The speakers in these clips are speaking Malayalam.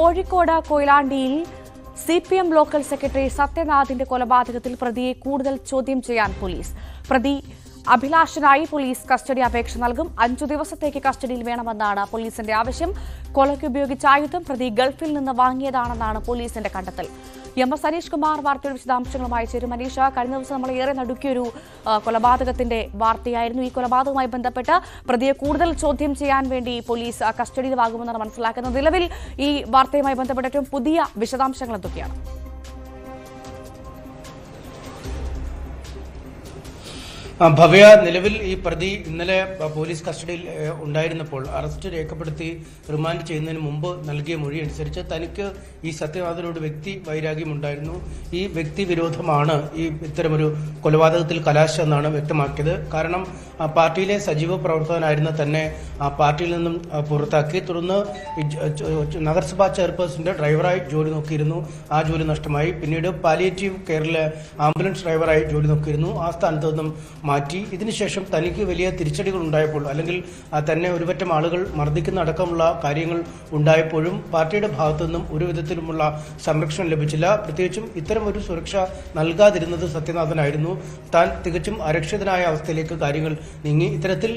കോഴിക്കോട് കൊയിലാണ്ടിയിൽ സിപിഎം ലോക്കൽ സെക്രട്ടറി സത്യനാഥിന്റെ കൊലപാതകത്തിൽ പ്രതിയെ കൂടുതൽ ചോദ്യം ചെയ്യാൻ പോലീസ്. പ്രതി അഭിലാഷിനായി പോലീസ് കസ്റ്റഡി അപേക്ഷ നൽകും. 5 ദിവസത്തേക്ക് കസ്റ്റഡിയിൽ വേണമെന്നാണ് പോലീസിന്റെ ആവശ്യം. കൊലയ്ക്ക് ഉപയോഗിച്ച ആയുധം പ്രതി ഗൾഫിൽ നിന്ന് വാങ്ങിയതാണെന്നാണ് പോലീസിന്റെ കണ്ടെത്തൽ. എം.എസ്. അനീഷ് കുമാർ വാർത്തയുടെ വിശദാംശങ്ങളുമായി ചേരും. അനീഷ, കഴിഞ്ഞ ദിവസം നമ്മൾ ഏറെ നടുക്കിയൊരു കൊലപാതകത്തിന്റെ വാർത്തയായിരുന്നു. ഈ കൊലപാതകവുമായി ബന്ധപ്പെട്ട് പ്രതിയെ കൂടുതൽ ചോദ്യം ചെയ്യാൻ വേണ്ടി പോലീസ് കസ്റ്റഡിയിൽ വാങ്ങുമെന്നാണ് മനസ്സിലാക്കുന്നത്. നിലവിൽ ഈ വാർത്തയുമായി ബന്ധപ്പെട്ട ഏറ്റവും പുതിയ വിശദാംശങ്ങൾ എന്തൊക്കെയാണ്? ഭവ്യ, നിലവിൽ ഈ പ്രതി ഇന്നലെ പോലീസ് കസ്റ്റഡിയിൽ ഉണ്ടായിരുന്നപ്പോൾ അറസ്റ്റ് രേഖപ്പെടുത്തി റിമാൻഡ് ചെയ്യുന്നതിന് മുമ്പ് നൽകിയ മൊഴി അനുസരിച്ച് തനിക്ക് ഈ സത്യനാഥനോട് വ്യക്തി വൈരാഗ്യമുണ്ടായിരുന്നു. ഈ വ്യക്തി വിരോധമാണ് ഈ ഇത്തരമൊരു കൊലപാതകത്തിൽ കലാശമെന്നാണ് വ്യക്തമാക്കിയത്. കാരണം പാർട്ടിയിലെ സജീവ പ്രവർത്തകനായിരുന്ന തന്നെ പാർട്ടിയിൽ നിന്നും പുറത്താക്കി. തുടർന്ന് നഗരസഭാ ചെയർപേഴ്സന്റെ ഡ്രൈവറായി ജോലി നോക്കിയിരുന്നു. ആ ജോലി നഷ്ടമായി. പിന്നീട് പാലിയേറ്റീവ് കെയറിലെ ആംബുലൻസ് ഡ്രൈവറായി ജോലി നോക്കിയിരുന്നു. ആ സ്ഥാനത്ത് നിന്നും മാറ്റി. ഇതിനുശേഷം തനിക്ക് വലിയ തിരിച്ചടികൾ ഉണ്ടായപ്പോൾ, അല്ലെങ്കിൽ തന്നെ ഒരുപറ്റം ആളുകൾ മർദ്ദിക്കുന്ന അടക്കമുള്ള കാര്യങ്ങൾ ഉണ്ടായപ്പോഴും പാർട്ടിയുടെ ഭാഗത്തു നിന്നും ഒരു വിധത്തിലുമുള്ള സംരക്ഷണം ലഭിച്ചില്ല. പ്രത്യേകിച്ചും ഇത്തരം ഒരു സുരക്ഷ നൽകാതിരുന്നത് സത്യനാഥനായിരുന്നു. താൻ തികച്ചും അരക്ഷിതനായ അവസ്ഥയിലേക്ക് കാര്യങ്ങൾ നീങ്ങി. ഇത്തരത്തിൽ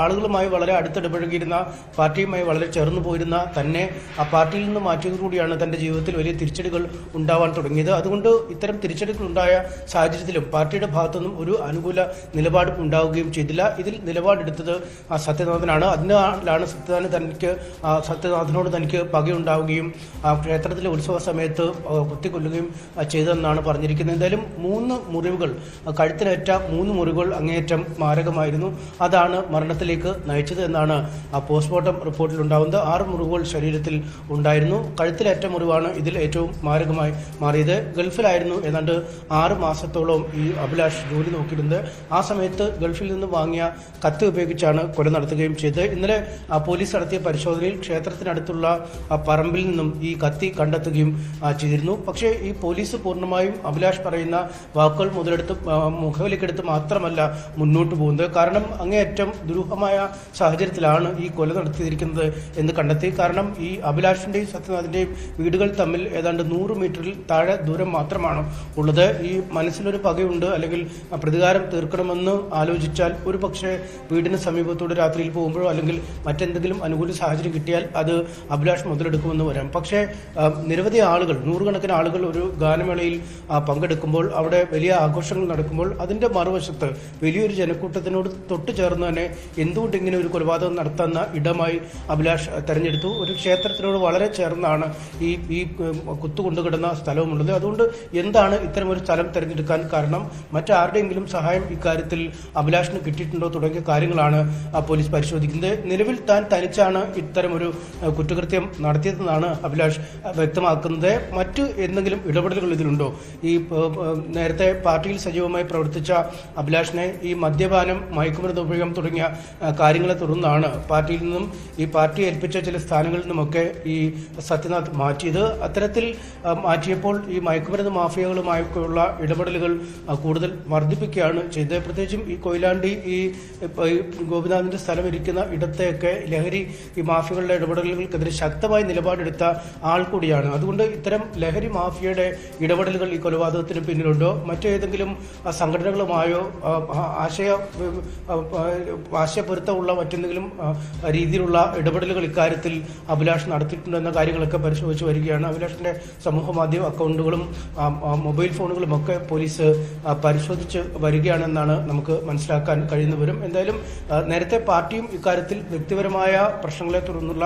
ആളുകളുമായി വളരെ അടുത്തിടപഴകിയിരുന്ന, പാർട്ടിയുമായി വളരെ ചേർന്നു പോയിരുന്ന തന്നെ ആ പാർട്ടിയിൽ നിന്ന് മാറ്റിയതോടുകൂടിയാണ് തന്റെ ജീവിതത്തിൽ വലിയ തിരിച്ചടികൾ ഉണ്ടാവാൻ തുടങ്ങിയത്. അതുകൊണ്ട് ഇത്തരം തിരിച്ചടികൾ ഉണ്ടായ സാഹചര്യത്തിലും പാർട്ടിയുടെ ഭാഗത്തുനിന്നും ഒരു അനുകൂല നിലപാട് ഉണ്ടാവുകയും ചെയ്തില്ല. ഇതിൽ നിലപാടെടുത്തത് സത്യനാഥനാണ്. അതിനാലാണ് സത്യനാഥനോട് തനിക്ക് പകയുണ്ടാവുകയും ക്ഷേത്രത്തിലെ ഉത്സവ സമയത്ത് കുത്തിക്കൊല്ലുകയും ചെയ്തതെന്നാണ് പറഞ്ഞിരിക്കുന്നത്. എന്തായാലും 3 മുറിവുകൾ, കഴുത്തിനേറ്റ 3 മുറിവുകൾ അങ്ങേയറ്റം മാരകമായിരുന്നു. അതാണ് മരണത്തിലേക്ക് നയിച്ചത് എന്നാണ് പോസ്റ്റ്മോർട്ടം റിപ്പോർട്ടിൽ ഉണ്ടാകുന്നത്. 6 മുറിവുകൾ ശരീരത്തിൽ ഉണ്ടായിരുന്നു. കഴുത്തിലേറ്റ മുറിവാണ് ഇതിൽ ഏറ്റവും മാരകമായി മാറിയത്. ഗൾഫിലായിരുന്നു ഏതാണ്ട് 6 മാസത്തോളം ഈ അഭിലാഷ് ജോലി നോക്കിയിരുന്നത്. ആ സമയത്ത് ഗൾഫിൽ നിന്ന് വാങ്ങിയ കത്തി ഉപയോഗിച്ചാണ് കൊല നടത്തുകയും ചെയ്തത്. ഇന്നലെ പോലീസ് നടത്തിയ പരിശോധനയിൽ ക്ഷേത്രത്തിനടുത്തുള്ള പറമ്പിൽ നിന്നും ഈ കത്തി കണ്ടെത്തുകയും ചെയ്തിരുന്നു. പക്ഷേ ഈ പോലീസ് പൂർണ്ണമായും അഭിലാഷ് പറയുന്ന വാക്കുകൾ മുഖവിലേക്കെടുത്ത് മാത്രമല്ല മുന്നോട്ട് പോകുന്നത്. കാരണം അങ്ങേയറ്റം ദുരൂഹമായ സാഹചര്യത്തിലാണ് ഈ കൊല നടത്തിയിരിക്കുന്നത് എന്ന് കണ്ടെത്തി. കാരണം ഈ അഭിലാഷിന്റെയും സത്യനാഥിന്റെയും വീടുകൾ തമ്മിൽ ഏതാണ്ട് 100 മീറ്ററിൽ താഴെ ദൂരം മാത്രമാണ് ഉള്ളത്. ഈ മനസ്സിലൊരു പകയുണ്ട്, അല്ലെങ്കിൽ പ്രതികാരം തീർക്കണമെന്ന് ആലോചിച്ചാൽ ഒരു പക്ഷേ വീടിന് സമീപത്തോടെ രാത്രിയിൽ പോകുമ്പോഴോ അല്ലെങ്കിൽ മറ്റെന്തെങ്കിലും അനുകൂല സാഹചര്യം കിട്ടിയാൽ അത് അഭിലാഷ് മുതലെടുക്കുമെന്ന് വരാം. പക്ഷേ നിരവധി ആളുകൾ, 100 കണക്കിന് ആളുകൾ ഒരു ഗാനമേളയിൽ പങ്കെടുക്കുമ്പോൾ, അവിടെ വലിയ ആഘോഷങ്ങൾ നടക്കുമ്പോൾ അതിന്റെ മറുവശത്ത് വലിയൊരു ജനക്കൂട്ടത്തിനോട് തൊട്ടു ചേർന്ന് തന്നെ എന്തുകൊണ്ട് ഇങ്ങനെ ഒരു കൊലപാതകം നടത്തുന്ന ഇടമായി അഭിലാഷ് തെരഞ്ഞെടുത്തു? ഒരു ക്ഷേത്രത്തിനോട് വളരെ ചേർന്നാണ് ഈ കുത്തുകൊണ്ടുകിടന്ന സ്ഥലവുമുള്ളത്. അതുകൊണ്ട് എന്താണ് ഇത്തരമൊരു സ്ഥലം തെരഞ്ഞെടുക്കാൻ കാരണം? മറ്റാരുടെയെങ്കിലും സഹായം ഇക്കാര്യത്തിൽ അഭിലാഷിന് കിട്ടിയിട്ടുണ്ടോ തുടങ്ങിയ കാര്യങ്ങളാണ് പോലീസ് പരിശോധിക്കുന്നത്. നിലവിൽ താൻ തനിച്ചാണ് ഇത്തരമൊരു കുറ്റകൃത്യം നടത്തിയതെന്നാണ് അഭിലാഷ് വ്യക്തമാക്കുന്നത്. മറ്റു എന്തെങ്കിലും ഇടപെടലുകൾ ഇതിലുണ്ടോ? ഈ നേരത്തെ പാർട്ടിയിൽ സജീവമായി പ്രവർത്തിച്ച അഭിലാഷിനെ ഈ മദ്യപാനം, മയക്കുമരുന്ന് ഉപയോഗം തുടങ്ങിയ കാര്യങ്ങളെ തുടർന്നാണ് പാർട്ടിയിൽ നിന്നും ഈ പാർട്ടി ഏൽപ്പിച്ച ചില സ്ഥാനങ്ങളിൽ നിന്നുമൊക്കെ ഈ സത്യനാഥ് മാറ്റിയത്. അത്തരത്തിൽ മാറ്റിയപ്പോൾ ഈ മയക്കുമരുന്ന് മാഫിയകളുമായൊക്കെയുള്ള ഇടപെടലുകൾ കൂടുതൽ വർദ്ധിപ്പിക്കുകയാണ് ചെയ്തത്. പ്രത്യേകിച്ചും ഈ കൊയിലാണ്ടി, ഈ ഗോപിനാഥിന്റെ സ്ഥലം ഇരിക്കുന്ന ഇടത്തെയൊക്കെ ലഹരി ഈ മാഫിയകളുടെ ഇടപെടലുകൾക്കെതിരെ ശക്തമായി നിലപാടെടുത്ത ആൾ കൂടിയാണ്. അതുകൊണ്ട് ഇത്തരം ലഹരി മാഫിയയുടെ ഇടപെടലുകൾ ഈ കൊലപാതകത്തിന് പിന്നിലുണ്ടോ? മറ്റേതെങ്കിലും സംഘടനകളുമായോ ആശയപ്പൊരുത്തമുള്ള മറ്റെന്തെങ്കിലും രീതിയിലുള്ള ഇടപെടലുകൾ ഇക്കാര്യത്തിൽ അഭിലാഷ് നടത്തിയിട്ടുണ്ടോ എന്ന കാര്യങ്ങളൊക്കെ പരിശോധിച്ച് വരികയാണ്. അഭിലാഷിന്റെ സമൂഹ മാധ്യമ അക്കൗണ്ടുകളും മൊബൈൽ ഫോണുകളും ഒക്കെ പോലീസ് പരിശോധിച്ച് വരികയാണെന്നാണ് നമുക്ക് മനസ്സിലാക്കാൻ കഴിയുന്ന വിവരം. എന്തായാലും നേരത്തെ പാർട്ടിയും ഇക്കാര്യത്തിൽ വ്യക്തിപരമായ പ്രശ്നങ്ങളെ തുടർന്നുള്ള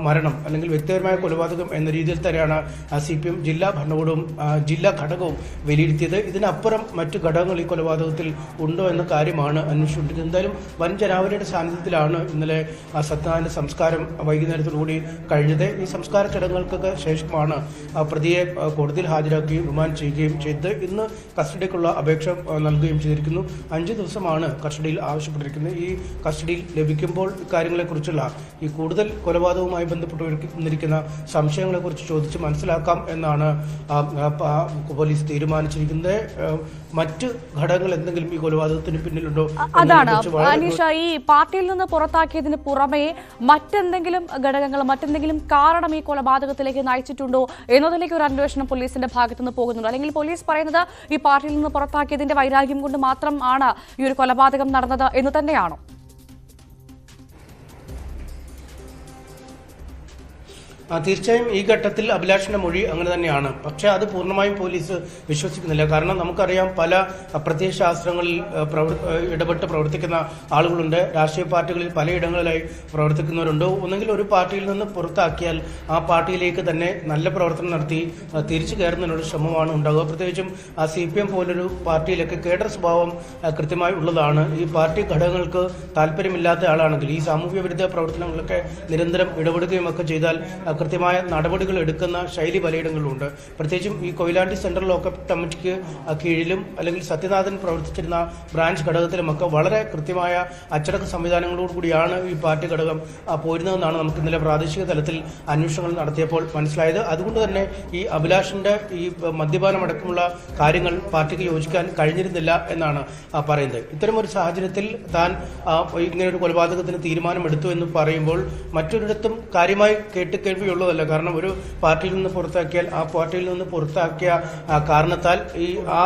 മരണം, അല്ലെങ്കിൽ വ്യക്തിപരമായ കൊലപാതകം എന്ന രീതിയിൽ തന്നെയാണ് CPM ജില്ലാ ഭരണകൂടവും ജില്ലാ ഘടകവും വിലയിരുത്തിയത്. ഇതിനപ്പുറം മറ്റു ഘടകങ്ങൾ ഈ കൊലപാതകത്തിൽ ഉണ്ടോ എന്ന കാര്യമാണ് അന്വേഷിച്ചുകൊണ്ടിരിക്കുന്നത്. എന്തായാലും വൻ ജനാവലിയുടെ സാന്നിധ്യത്തിലാണ് ഇന്നലെ സത്യനാഥന്റെ സംസ്കാരം വൈകുന്നേരത്തോടുകൂടി കഴിഞ്ഞത്. ഈ സംസ്കാര ചടങ്ങുകൾക്കൊക്കെ ശേഷമാണ് പ്രതിയെ കോടതിയിൽ ഹാജരാക്കുകയും റിമാൻഡ് ചെയ്യുകയും ചെയ്തത്. ഇന്ന് കസ്റ്റഡിക്കുള്ള അപേക്ഷ നൽകുകയും ചെയ്തിരിക്കുന്നു. 5 ദിവസമാണ് കസ്റ്റഡിയിൽ ആവശ്യപ്പെട്ടിരിക്കുന്നത്. ഈ കസ്റ്റഡിയിൽ ലഭിക്കുമ്പോൾ കാര്യങ്ങളെക്കുറിച്ചുള്ള ഈ കൂടുതൽ കൊലപാതകവുമായി ബന്ധപ്പെട്ടിരിക്കുന്ന സംശയങ്ങളെക്കുറിച്ച് ചോദിച്ച് മനസ്സിലാക്കാം എന്നാണ് പോലീസ് തീരുമാനിച്ചിരിക്കുന്നത്. മറ്റ് ഘടകങ്ങൾ എന്തെങ്കിലും ഈ കൊലപാതകത്തിന് പിന്നിലുണ്ടോ? അതാണ് അനീഷ, ഈ പാർട്ടിയിൽ നിന്ന് പുറത്താക്കിയതിന് പുറമെ മറ്റെന്തെങ്കിലും ഘടകങ്ങൾ, മറ്റെന്തെങ്കിലും കാരണം ഈ കൊലപാതകത്തിലേക്ക് നയിച്ചിട്ടുണ്ടോ എന്നതിലേക്ക് ഒരു അന്വേഷണം പോലീസിന്റെ ഭാഗത്തുനിന്ന് പോകുന്നുണ്ടോ? അല്ലെങ്കിൽ പോലീസ് പറയുന്നത് ഈ പാർട്ടിയിൽ നിന്ന് പുറത്താക്കിയതിന്റെ വൈരാഗ്യം കൊണ്ട് മാത്രമാണ് ഈ ഒരു കൊലപാതകം നടന്നത് എന്ന് തന്നെയാണോ? തീർച്ചയായും ഈ ഘട്ടത്തിൽ അഭിലാഷിന്റെ മൊഴി അങ്ങനെ തന്നെയാണ്. പക്ഷേ അത് പൂർണ്ണമായും പോലീസ് വിശ്വസിക്കുന്നില്ല. കാരണം നമുക്കറിയാം, പല പ്രത്യയശാസ്ത്രങ്ങളിൽ ഇടപെട്ട് പ്രവർത്തിക്കുന്ന ആളുകളുണ്ട്. രാഷ്ട്രീയ പാർട്ടികളിൽ പലയിടങ്ങളിലായി പ്രവർത്തിക്കുന്നവരുണ്ട്. ഒന്നെങ്കിൽ ഒരു പാർട്ടിയിൽ നിന്ന് പുറത്താക്കിയാൽ ആ പാർട്ടിയിലേക്ക് തന്നെ നല്ല പ്രവർത്തനം നടത്തി തിരിച്ചു കയറുന്നതിനൊരു ശ്രമമാണ് ഉണ്ടാകുക. പ്രത്യേകിച്ചും CPM പോലൊരു പാർട്ടിയിലൊക്കെ കേഡർ സ്വഭാവം കൃത്യമായി ഉള്ളതാണ്. ഈ പാർട്ടി ഘടകങ്ങൾക്ക് താല്പര്യമില്ലാത്ത ആളാണെങ്കിൽ ഈ സാമൂഹ്യ വിരുദ്ധ പ്രവർത്തനങ്ങളൊക്കെ നിരന്തരം ഇടപെടുകയും ഒക്കെ ചെയ്താൽ കൃത്യമായ നടപടികൾ എടുക്കുന്ന ശൈലി പലയിടങ്ങളിലുണ്ട്. പ്രത്യേകിച്ചും ഈ കൊയിലാണ്ടി സെൻട്രൽ ലോക്കപ്പ് കമ്മിറ്റിക്ക് കീഴിലും അല്ലെങ്കിൽ സത്യനാഥൻ പ്രവർത്തിച്ചിരുന്ന ബ്രാഞ്ച് ഘടകത്തിലുമൊക്കെ വളരെ കൃത്യമായ അച്ചടക്ക സംവിധാനങ്ങളോടുകൂടിയാണ് ഈ പാർട്ടി ഘടകം പോരുന്നതെന്നാണ് നമുക്ക് ഇന്നലെ പ്രാദേശിക തലത്തിൽ അന്വേഷണങ്ങൾ നടത്തിയപ്പോൾ മനസ്സിലായത്. അതുകൊണ്ട് തന്നെ ഈ അഭിലാഷിന്റെ ഈ മദ്യപാനമടക്കമുള്ള കാര്യങ്ങൾ പാർട്ടിക്ക് യോജിക്കാൻ കഴിഞ്ഞിരുന്നില്ല എന്നാണ് പറയുന്നത്. ഇത്തരമൊരു സാഹചര്യത്തിൽ താൻ ഇങ്ങനെയൊരു കൊലപാതകത്തിന് തീരുമാനമെടുത്തു എന്ന് പറയുമ്പോൾ മറ്റൊരിടത്തും കാര്യമായി കേൾവിയുള്ളതല്ല. കാരണം ഒരു പാർട്ടിയിൽ നിന്ന് പുറത്താക്കിയാൽ ആ പാർട്ടിയിൽ നിന്ന് പുറത്താക്കിയ കാരണത്താൽ ആ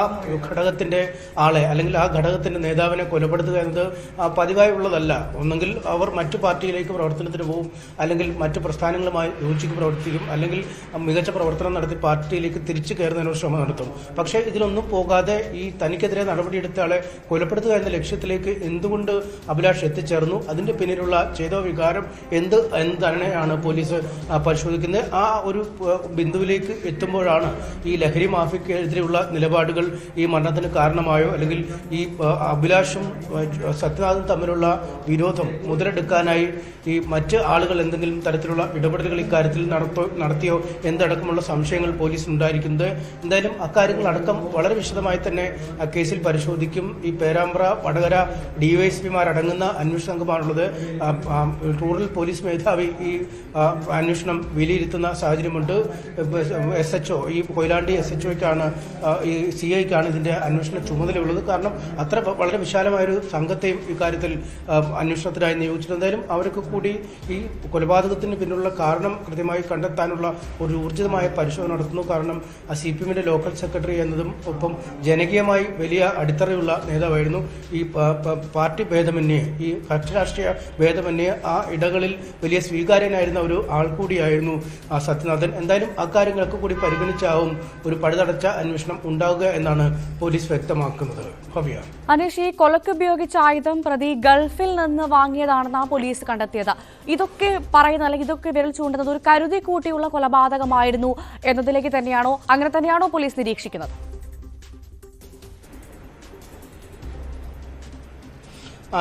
ഘടകത്തിന്റെ ആളെ അല്ലെങ്കിൽ ആ ഘടകത്തിന്റെ നേതാവിനെ കൊലപ്പെടുത്തുക എന്നത് പതിവായി ഉള്ളതല്ല. ഒന്നെങ്കിൽ അവർ മറ്റു പാർട്ടിയിലേക്ക് പ്രവർത്തനത്തിന് പോകും, അല്ലെങ്കിൽ മറ്റു പ്രസ്ഥാനങ്ങളുമായി യോജിച്ച് പ്രവർത്തിക്കും, അല്ലെങ്കിൽ മികച്ച പ്രവർത്തനം നടത്തി പാർട്ടിയിലേക്ക് തിരിച്ചു കയറുന്നതിനൊരു ശ്രമം നടത്തും. പക്ഷേ ഇതിലൊന്നും പോകാതെ ഈ തനിക്കെതിരെ നടപടിയെടുത്ത ആളെ കൊലപ്പെടുത്തുക എന്ന ലക്ഷ്യത്തിലേക്ക് എന്തുകൊണ്ട് അഭിലാഷ് എത്തിച്ചേർന്നു, അതിന്റെ പിന്നിലുള്ള ചേതോ വികാരം എന്താണ് പോലീസ് പരിശോധിക്കുന്നത്. ആ ഒരു ബിന്ദുവിലേക്ക് എത്തുമ്പോഴാണ് ഈ ലഹരി മാഫിയക്കെതിരെയുള്ള നിലപാടുകൾ ഈ മരണത്തിന് കാരണമായോ അല്ലെങ്കിൽ ഈ അഭിലാഷും സത്യനാഥും തമ്മിലുള്ള വിരോധം മുതലെടുക്കാനായി ഈ മറ്റ് ആളുകൾ എന്തെങ്കിലും തരത്തിലുള്ള ഇടപെടലുകൾ ഇക്കാര്യത്തിൽ നടത്തിയോ എന്തടക്കമുള്ള സംശയങ്ങൾ പോലീസിനുണ്ടായിരിക്കുന്നത്. എന്തായാലും അക്കാര്യങ്ങളടക്കം വളരെ വിശദമായി തന്നെ കേസിൽ പരിശോധിക്കും. ഈ പേരാമ്പ്ര, വടകര DYSPമാരടങ്ങുന്ന അന്വേഷണ സംഘമാണുള്ളത്. റൂറൽ പോലീസ് മേധാവി ഈ അന്വേഷണം വിലയിരുത്തുന്ന സാഹചര്യമുണ്ട്. SHO, ഈ കൊയിലാണ്ടി SHOയ്ക്കാണ്, ഈ CIക്കാണ് ഇതിന്റെ അന്വേഷണ ചുമതലയുള്ളത്. കാരണം അത്ര വളരെ വിശാലമായൊരു സംഘത്തെയും ഇക്കാര്യത്തിൽ അന്വേഷണത്തിനായി നിയോഗിച്ചിട്ടുണ്ട്. എന്തായാലും അവർക്ക് കൂടി ഈ കൊലപാതകത്തിന് പിന്നിലുള്ള കാരണം കൃത്യമായി കണ്ടെത്താനുള്ള ഒരു ഊർജിതമായ പരിശോധന നടത്തുന്നു. കാരണം CPMന്റെ ലോക്കൽ സെക്രട്ടറി എന്നതും ഒപ്പം ജനകീയമായി വലിയ അടിത്തറയുള്ള നേതാവായിരുന്നു. ഈ പാർട്ടി ഭേദമന്യേ, ഈ കക്ഷി രാഷ്ട്രീയ ഭേദമന്യേ ആ ഇടങ്ങളിൽ വലിയ സ്വീകാര്യനായിരുന്ന ഒരു ആൾ കൂടിയായിരുന്നു സത്യനാഥൻ. എന്തായാലും അക്കാര്യങ്ങളൊക്കെ കൂടി പരിഗണിച്ചാവും ഒരു പഴുതടച്ച അന്വേഷണം ഉണ്ടാവുക എന്നാണ് പോലീസ് വ്യക്തമാക്കുന്നത്. അനീഷ്, ഈ കൊലക്ക് ഉപയോഗിച്ച ആയുധം പ്രതി ഗൾഫിൽ നിന്ന് വാങ്ങിയതാണെന്ന് പോലീസ് കണ്ടെത്തിയത്. ഇതൊക്കെ പറയുന്ന, അല്ലെങ്കിൽ ഇതൊക്കെ വിരൽ ചൂണ്ടുന്നത് ഒരു കരുതി കൂട്ടിയുള്ള കൊലപാതകമായിരുന്നു എന്നതിലേക്ക് തന്നെയാണോ? അങ്ങനെ തന്നെയാണോ പോലീസ് നിരീക്ഷിക്കുന്നത്?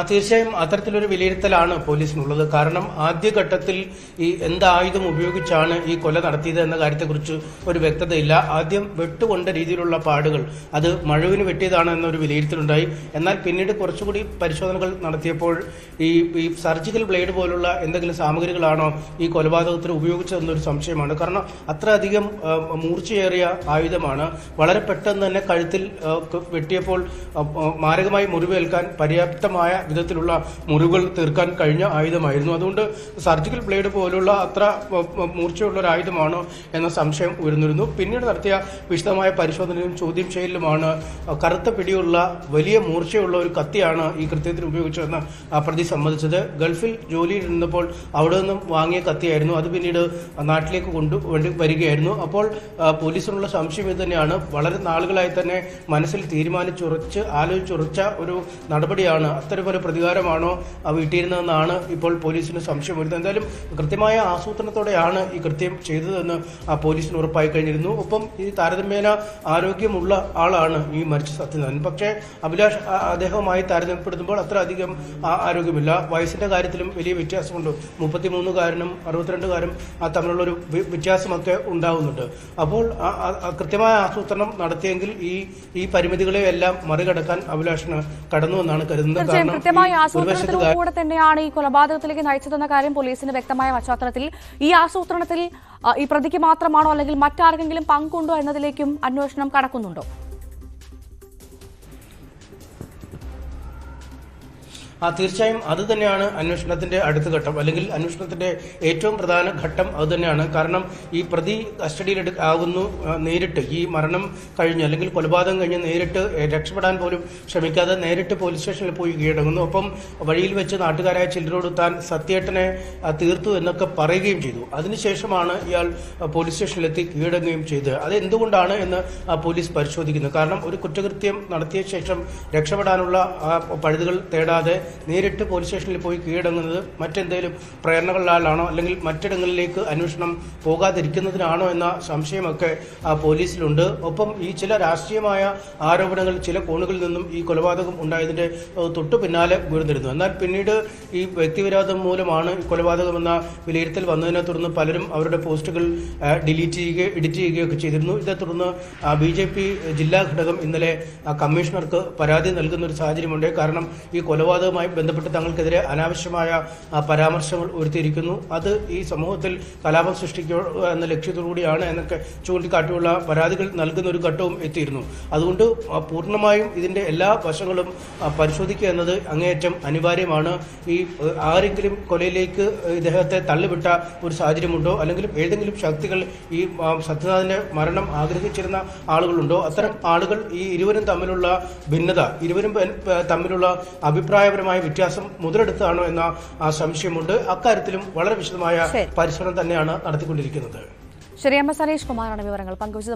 തീർച്ചയായും അത്തരത്തിലൊരു വിലയിരുത്തലാണ് പോലീസിനുള്ളത്. കാരണം ആദ്യഘട്ടത്തിൽ ഈ എന്തായുധം ഉപയോഗിച്ചാണ് ഈ കൊല നടത്തിയത് എന്ന കാര്യത്തെക്കുറിച്ച് ഒരു വ്യക്തതയില്ല. ആദ്യം വെട്ടുകൊണ്ട രീതിയിലുള്ള പാടുകൾ അത് മഴവിന് വെട്ടിയതാണ് എന്നൊരു വിലയിരുത്തലുണ്ടായി. എന്നാൽ പിന്നീട് കുറച്ചുകൂടി പരിശോധനകൾ നടത്തിയപ്പോൾ ഈ സർജിക്കൽ ബ്ലേഡ് പോലുള്ള എന്തെങ്കിലും സാമഗ്രികളാണോ ഈ കൊലപാതകത്തിന് ഉപയോഗിച്ചതെന്നൊരു സംശയമാണ്. കാരണം അത്രയധികം മൂർച്ചയേറിയ ആയുധമാണ്. വളരെ പെട്ടെന്ന് തന്നെ കഴുത്തിൽ വെട്ടിയപ്പോൾ മാരകമായി മുറിവേൽക്കാൻ പര്യാപ്തമായ വിധത്തിലുള്ള മുറിവുകൾ തീർക്കാൻ കഴിഞ്ഞ ആയുധമായിരുന്നു. അതുകൊണ്ട് സർജിക്കൽ ബ്ലേഡ് പോലുള്ള അത്ര മൂർച്ചയുള്ള ഒരു ആയുധമാണോ എന്ന സംശയം ഉയർന്നിരുന്നു. പിന്നീട് നടത്തിയ വിശദമായ പരിശോധനയിലും ചോദ്യം ചെയ്യലുമാണ് കറുത്ത പിടിയുള്ള വലിയ മൂർച്ചയുള്ള ഒരു കത്തിയാണ് ഈ കൃത്യത്തിന് ഉപയോഗിച്ചതെന്ന് പ്രതി സമ്മതിച്ചത്. ഗൾഫിൽ ജോലിയിരുന്നപ്പോൾ അവിടെ നിന്നും വാങ്ങിയ കത്തിയായിരുന്നു. അത് പിന്നീട് നാട്ടിലേക്ക് വരികയായിരുന്നു. അപ്പോൾ പോലീസിനുള്ള സംശയം ഇത് തന്നെയാണ്. വളരെ നാളുകളായി തന്നെ മനസ്സിൽ തീരുമാനിച്ചുറച്ച് ആലോചിച്ചുറച്ച ഒരു നടപടിയാണ്, അത്തരം ഒരു പ്രതികാരമാണോ വീട്ടിയിരുന്നതെന്നാണ് ഇപ്പോൾ പോലീസിന് സംശയം വരുന്നത്. എന്തായാലും കൃത്യമായ ആസൂത്രണത്തോടെയാണ് ഈ കൃത്യം ചെയ്തതെന്ന് പോലീസിന് ഉറപ്പായി കഴിഞ്ഞിരുന്നു. ഒപ്പം ഈ താരതമ്യേന ആരോഗ്യമുള്ള ആളാണ് ഈ മരിച്ച സത്യനാഥൻ. പക്ഷേ അഭിലാഷ് അദ്ദേഹവുമായി താരതമ്യപ്പെടുത്തുമ്പോൾ അത്ര അധികം ആരോഗ്യമില്ല. വയസ്സിന്റെ കാര്യത്തിലും വലിയ വ്യത്യാസമുണ്ട്. 33-കാരനും 62-കാരും തമ്മിലുള്ളൊരു വ്യത്യാസമൊക്കെ ഉണ്ടാവുന്നുണ്ട്. അപ്പോൾ കൃത്യമായ ആസൂത്രണം നടത്തിയെങ്കിൽ ഈ പരിമിതികളെ എല്ലാം മറികടക്കാൻ അഭിലാഷിന് കടന്നുവെന്നാണ് കരുതുന്നത്. കൃത്യമായ ആസൂത്രണത്തിലൂടെ തന്നെയാണ് ഈ കൊലപാതകത്തിലേക്ക് നയിച്ചതെന്ന കാര്യം പോലീസിന് വ്യക്തമായ പശ്ചാത്തലത്തിൽ ഈ ആസൂത്രണത്തിൽ ഈ പ്രതിക്ക് മാത്രമാണോ അല്ലെങ്കിൽ മറ്റാർക്കെങ്കിലും പങ്കുണ്ടോ എന്നതിലേക്കും അന്വേഷണം കടക്കുന്നുണ്ടോ? തീർച്ചയായും അത് തന്നെയാണ് അന്വേഷണത്തിന്റെ അടുത്ത ഘട്ടം, അല്ലെങ്കിൽ അന്വേഷണത്തിന്റെ ഏറ്റവും പ്രധാന ഘട്ടം അത് തന്നെയാണ്. കാരണം ഈ പ്രതി കസ്റ്റഡിയിൽ ആകുന്നു, നേരിട്ട് ഈ മരണം കഴിഞ്ഞ് അല്ലെങ്കിൽ കൊലപാതകം കഴിഞ്ഞ് നേരിട്ട് രക്ഷപ്പെടാൻ പോലും ശ്രമിക്കാതെ നേരിട്ട് പോലീസ് സ്റ്റേഷനിൽ പോയി കീഴടങ്ങുന്നു. ഒപ്പം വഴിയിൽ വെച്ച് നാട്ടുകാരായ ചിലരോട് താൻ സത്യേട്ടനെ തീർത്തു എന്നൊക്കെ പറയുകയും ചെയ്തു. അതിനുശേഷമാണ് ഇയാൾ പോലീസ് സ്റ്റേഷനിലെത്തി കീഴടങ്ങുകയും ചെയ്തത്. അത് എന്തുകൊണ്ടാണ് എന്ന് പോലീസ് പരിശോധിക്കുന്നു. കാരണം ഒരു കുറ്റകൃത്യം നടത്തിയ ശേഷം രക്ഷപ്പെടാനുള്ള പഴുതുകൾ തേടാതെ നേരിട്ട് പോലീസ് സ്റ്റേഷനിൽ പോയി കീഴടങ്ങുന്നത് മറ്റെന്തെങ്കിലും പ്രേരണകളിലാണോ അല്ലെങ്കിൽ മറ്റിടങ്ങളിലേക്ക് അന്വേഷണം പോകാതിരിക്കുന്നതിനാണോ എന്ന സംശയമൊക്കെ പോലീസിലുണ്ട്. ഒപ്പം ഈ ചില രാഷ്ട്രീയമായ ആരോപണങ്ങൾ ചില കോണുകളിൽ നിന്നും ഈ കൊലപാതകം ഉണ്ടായതിന്റെ തൊട്ടു പിന്നാലെ ഉയർന്നിരുന്നു. എന്നാൽ പിന്നീട് ഈ വ്യക്തിവിരോധം മൂലമാണ് ഈ കൊലപാതകമെന്ന വിലയിരുത്തൽ വന്നതിനെ തുടർന്ന് പലരും അവരുടെ പോസ്റ്റുകൾ എഡിറ്റ് ചെയ്യുകയൊക്കെ ചെയ്തിരുന്നു. ഇതേ തുടർന്ന് BJP ജില്ലാ ഘടകം ഇന്നലെ കമ്മീഷണർക്ക് പരാതി നൽകുന്ന ഒരു സാഹചര്യമുണ്ട്. കാരണം ഈ കൊലപാതകവുമായി ബന്ധപ്പെട്ട് തങ്ങൾക്കെതിരെ അനാവശ്യമായ പരാമർശങ്ങൾ ഉയർത്തിയിരിക്കുന്നു. അത് ഈ സമൂഹത്തിൽ കലാപം സൃഷ്ടിക്കുക എന്ന ലക്ഷ്യത്തോടുകൂടിയാണ് എന്നൊക്കെ ചൂണ്ടിക്കാട്ടിയുള്ള പരാതികൾ നൽകുന്ന ഒരു ഘട്ടവും എത്തിയിരുന്നു. അതുകൊണ്ട് പൂർണ്ണമായും ഇതിന്റെ എല്ലാ വശങ്ങളും പരിശോധിക്കുക എന്നത് അങ്ങേയറ്റം അനിവാര്യമാണ്. ഈ ആരെങ്കിലും കൊലയിലേക്ക് ഇദ്ദേഹത്തെ തള്ളിവിട്ട ഒരു സാഹചര്യമുണ്ടോ, അല്ലെങ്കിൽ ഏതെങ്കിലും ശക്തികൾ ഈ സത്യനാഥന്റെ മരണം ആഗ്രഹിച്ചിരുന്ന ആളുകളുണ്ടോ, അത്തരം ആളുകൾ ഈ ഇരുവരും തമ്മിലുള്ള ഭിന്നത, ഇരുവരും തമ്മിലുള്ള അഭിപ്രായപരമായ വ്യത്യാസം മുതലെടുത്താണോ എന്ന സംശയമുണ്ട്. അക്കാര്യത്തിലും വളരെ വിശദമായ പരിശോധന തന്നെയാണ് നടത്തിക്കൊണ്ടിരിക്കുന്നത്. ശരി, MS അനീഷ് കുമാറാണ് വിവരങ്ങൾ പങ്കുവച്ചത്.